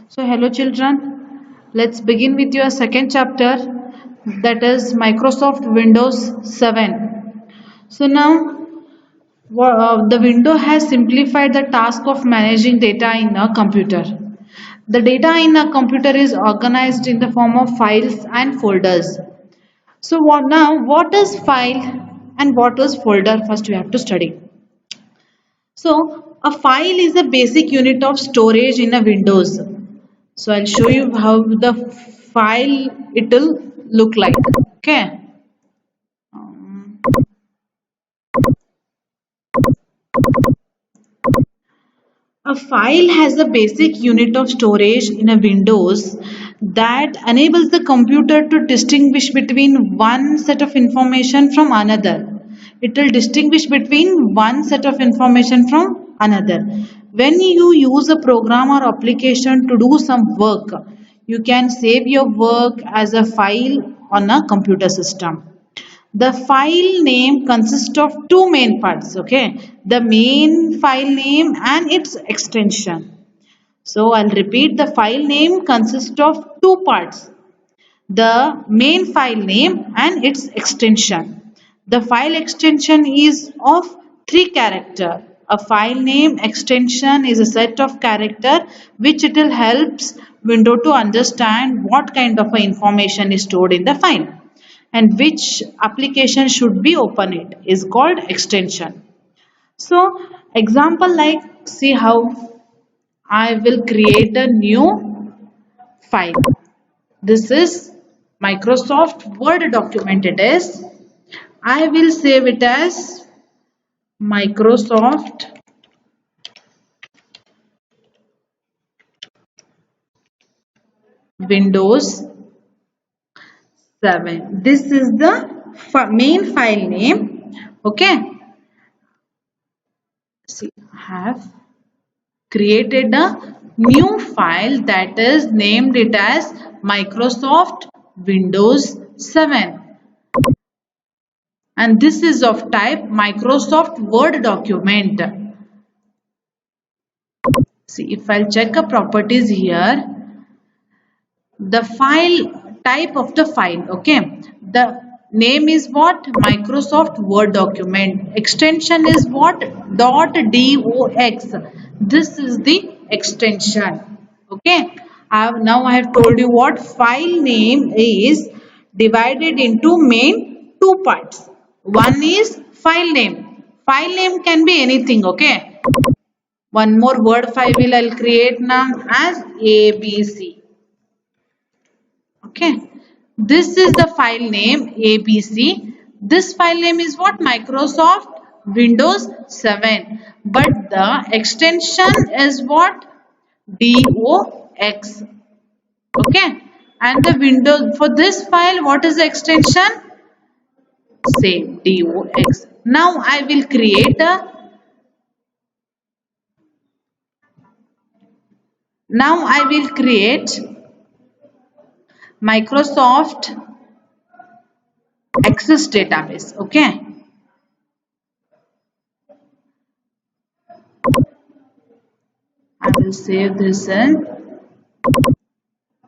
So, hello children, let's begin with your second chapter, that is Microsoft Windows 7. So, now the window has simplified the task of managing data in a computer. The data in a computer is organized in the form of files and folders. So, what is file and what is folder? First, we have to study. So, a file is a basic unit of storage in a Windows. So I'll show you how the file it will look like. Okay. Um, a file has a basic unit of storage in a Windows that enables the computer to distinguish between one set of information from another. It will distinguish between one set of information from another. When you use a program or application to do some work, you can save your work as a file on a computer system. The file name consists of two main parts, okay? The main file name and its extension. So I'll repeat, the file name consists of two parts, the main file name and its extension. The file extension is of three character. A file name extension is a set of character which it will helps window to understand what kind of information is stored in the file and which application should be open it is called extension. So example, like, see how I will create a new file. This is Microsoft Word document it is. I will save it as Microsoft Windows 7. This is the main file name. Okay. See, I have created a new file that is named it as Microsoft Windows 7. And this is of type Microsoft Word document. See, if I'll check a properties here, the file type of the file, okay, the name is what? Microsoft Word document. Extension is what? .dox. This is the extension. Okay. Now I have told you what file name is divided into main two parts. One is file name. File name can be anything. Okay. One more word file will I'll create now as ABC. Okay. This is the file name ABC. This file name is what? Microsoft Windows 7. But the extension is what? DOX. Okay. And the Windows, for this file, what is the extension? Same, DOX. Now I will create a, Microsoft Access database. Okay. I will save this in,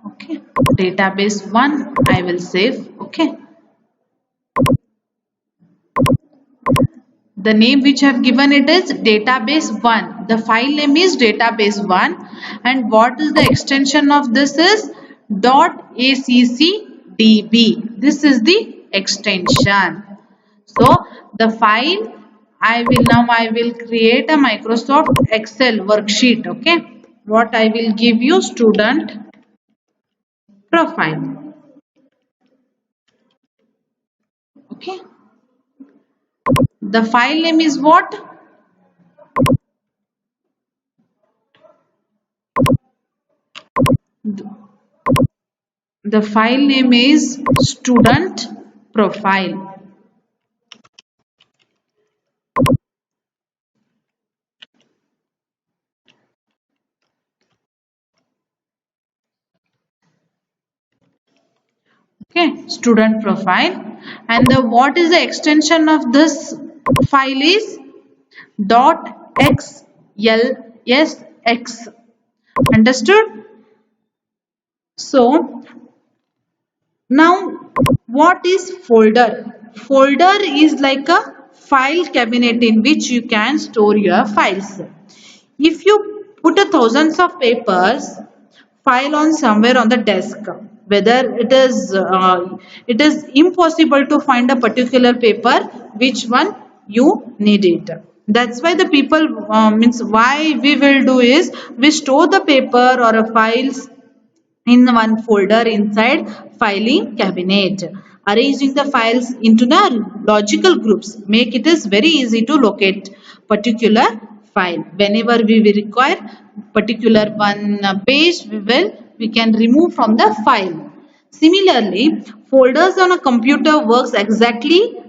okay, database 1 I will save. Okay. The name which I have given it is database 1. The file name is database 1 and what is the extension of this is .accdb. This is the extension. So the file I will create a Microsoft Excel worksheet. Okay. What I will give you, student profile. Okay. The file name is what? The file name is student profile. Okay, student profile. And what is the extension of this file is .xlsx. Understood? So now, what is folder? Folder is like a file cabinet in which you can store your files. If you put a thousands of papers file on somewhere on the desk, whether it is impossible to find a particular paper which one you need it. That's why the people means why we will do is we store the paper or a files in one folder inside filing cabinet. Arranging the files into the logical groups make it is very easy to locate particular file. Whenever we will require particular one page, we can remove from the file. Similarly, folders on a computer works exactly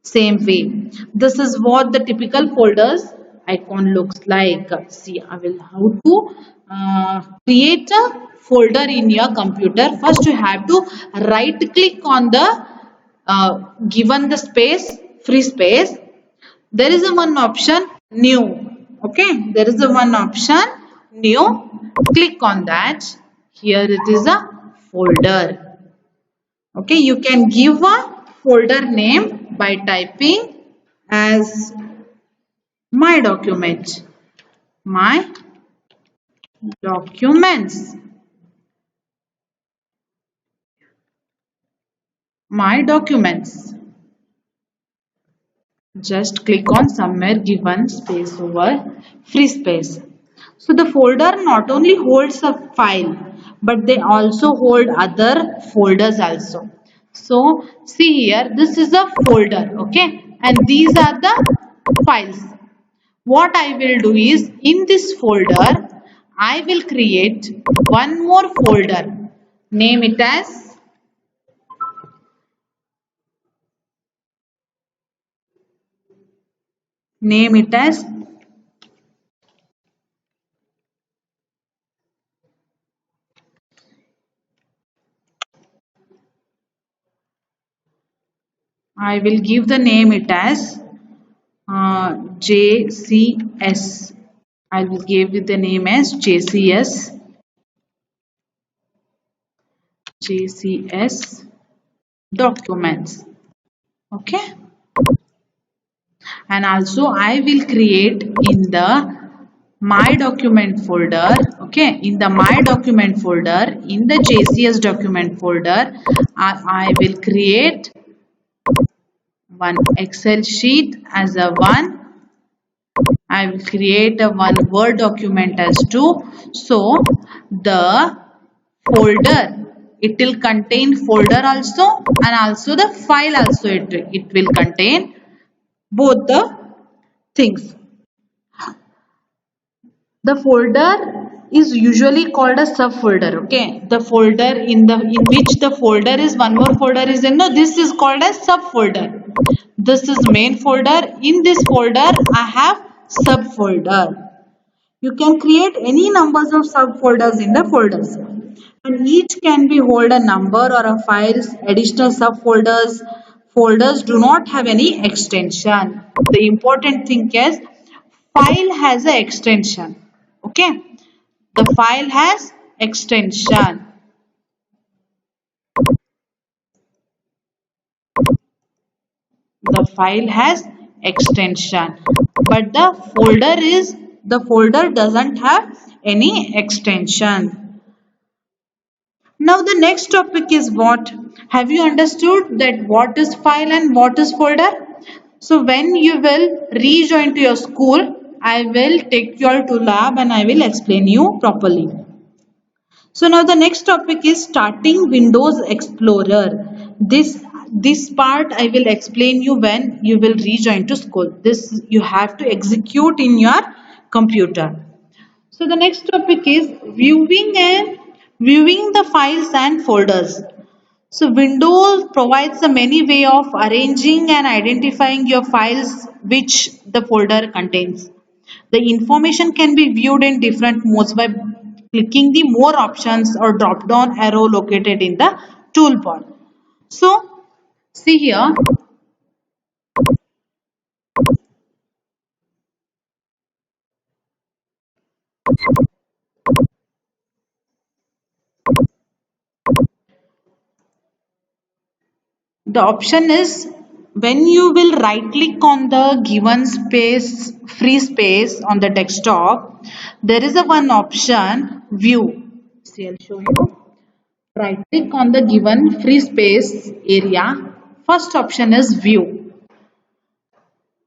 same way. This is what the typical folders icon looks like. See, I will how to create a folder in your computer. First you have to right click on the given the space, free space. There is a one option new. Okay, there is a one option new. Click on that. Here it is a folder. Okay, you can give a folder name by typing as my document, my documents, my documents. Just click on somewhere given space over free space. So the folder not only holds a file, but they also hold other folders also. So see here, this is a folder, okay, and these are the files. What I will do is in this folder, I will create one more folder. Name it as name it as I will give the name it as JCS. I will give it the name as JCS. JCS documents. Okay. And also I will create in the my document folder. Okay. In the my document folder, in the JCS document folder, I will create one Excel sheet as a one. I will create a one Word document as two. So the folder, it will contain folder also and also the file also, it will contain both the things. The folder is usually called a subfolder. Okay, the folder in which the folder is one more folder is in, no, this is called as subfolder. This is main folder. In this folder I have subfolder. You can create any numbers of subfolders in the folders, and each can be hold a number or a files. Additional subfolders folders do not have any extension. The important thing is file has an extension. Okay, the file has extension. The file has extension, but the folder doesn't have any extension. Now the next topic is what? Have you understood that what is file and what is folder? So when you will rejoin to your school, I will take you all to lab and I will explain you properly. So now the next topic is starting Windows Explorer. This part I will explain you when you will rejoin to school. This you have to execute in your computer. So the next topic is viewing the files and folders. So Windows provides a many way of arranging and identifying your files which the folder contains. The information can be viewed in different modes by clicking the more options or drop down arrow located in the toolbar. So see here, The option is when you will right click on the given space, free space on the desktop, there is a one option view. See, I'll show you. Right click on the given free space area. First option is view.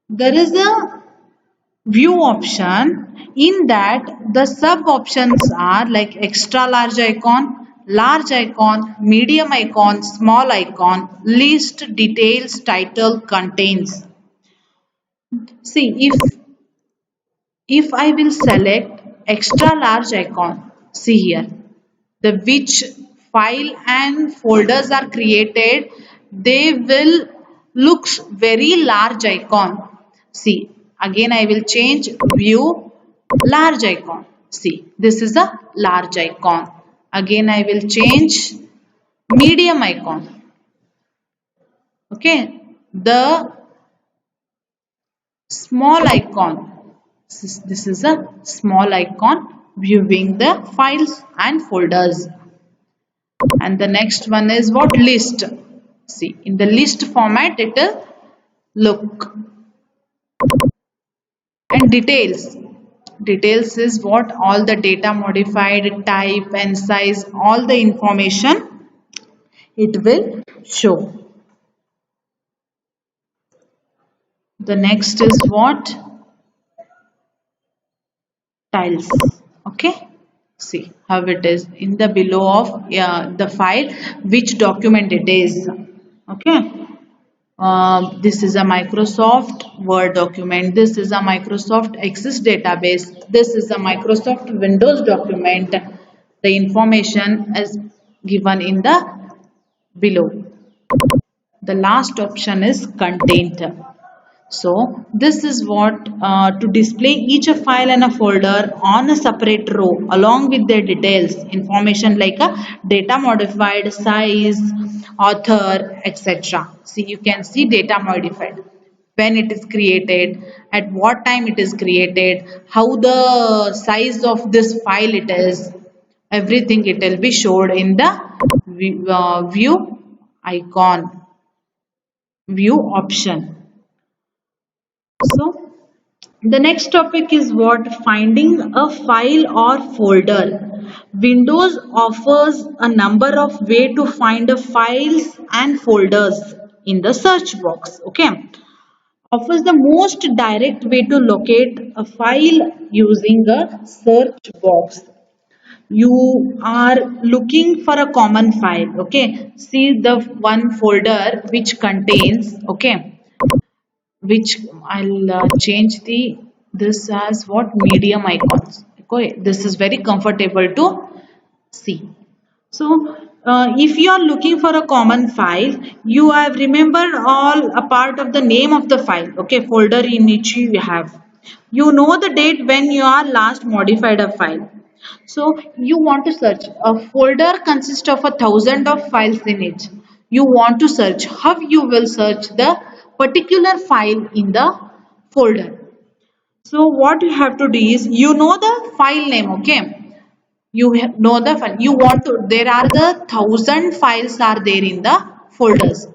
There is a view option in that the sub options are like extra large icon, medium icon, small icon, list, details, title, contains. See, if I will select extra large icon, see here, the which file and folders are created, they will looks very large icon. See, again I will change view large icon. See, this is a large icon. Again I will change medium icon. Okay, the small icon. This is a small icon viewing the files and folders. And the next one is what list. See, in the list format it will look. And details. Details is what all the data modified, type and size, all the information it will show. The next is what? Tiles. Okay. See how it is in the below of the file, which document it is. Okay. This is a Microsoft Word document. This is a Microsoft Access database. This is a Microsoft Windows document. The information is given in the below. The last option is content. So this is what to display each a file and a folder on a separate row along with their details, information like a data modified, size, author, etc. See, you can see data modified, when it is created, at what time it is created, how the size of this file it is, everything it will be showed in the view icon, view option. So the next topic is what? Finding a file or folder. Windows offers a number of way to find the files and folders in the search box. Okay. Offers the most direct way to locate a file using a search box. You are looking for a common file. Okay. See the one folder which contains, okay, which I'll change the this as what? Medium icons. Okay, this is very comfortable to see. So if you are looking for a common file, you have remembered all a part of the name of the file. Okay, folder in which you have. You know the date when you are last modified a file. So you want to search. A folder consists of 1,000 of files in it. You want to search. How you will search the particular file in the folder? So what you have to do is, you know the file name, okay? Know the file. You want to, there are the 1,000 files are there in the folders.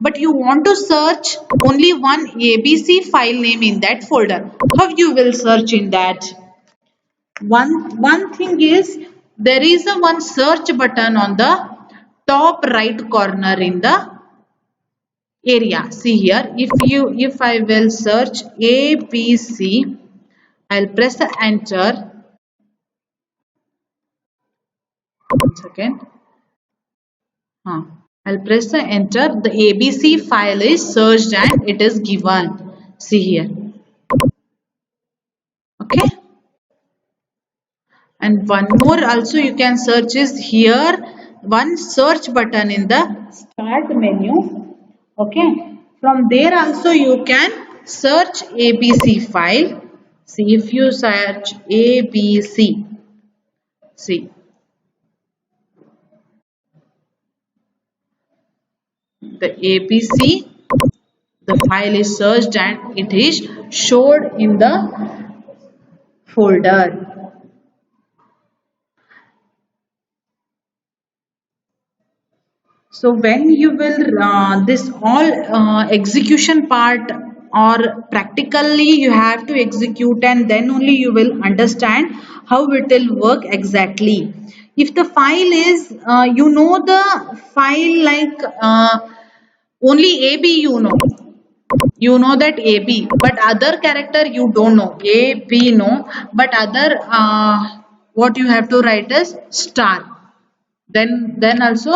But you want to search only one ABC file name in that folder. How you will search in that? One thing is, there is a one search button on the top right corner in the area. See here, if I will search ABC, I'll press the enter. One second. I'll press the enter. The ABC file is searched and it is given. See here. Okay. And one more also you can search is here, one search button in the start menu. Okay. From there also you can search ABC file. See, if you search ABC, see, the ABC, the file is searched and it is showed in the folder. So when you will this all execution part or practically you have to execute and then only you will understand how it will work exactly. If the file is you know the file like only AB you know that AB, but other character you don't know. A, B no, but other what you have to write is star. Then also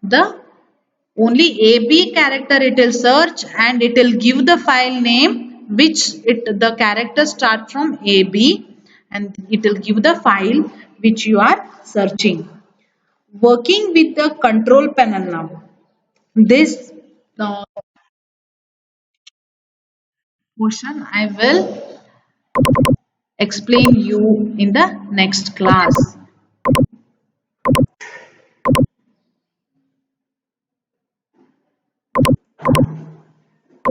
the only AB character it will search and it will give the file name which it the character start from AB and it will give the file which you are searching. Working with the control panel now. This uh, portion I will explain you in the next class.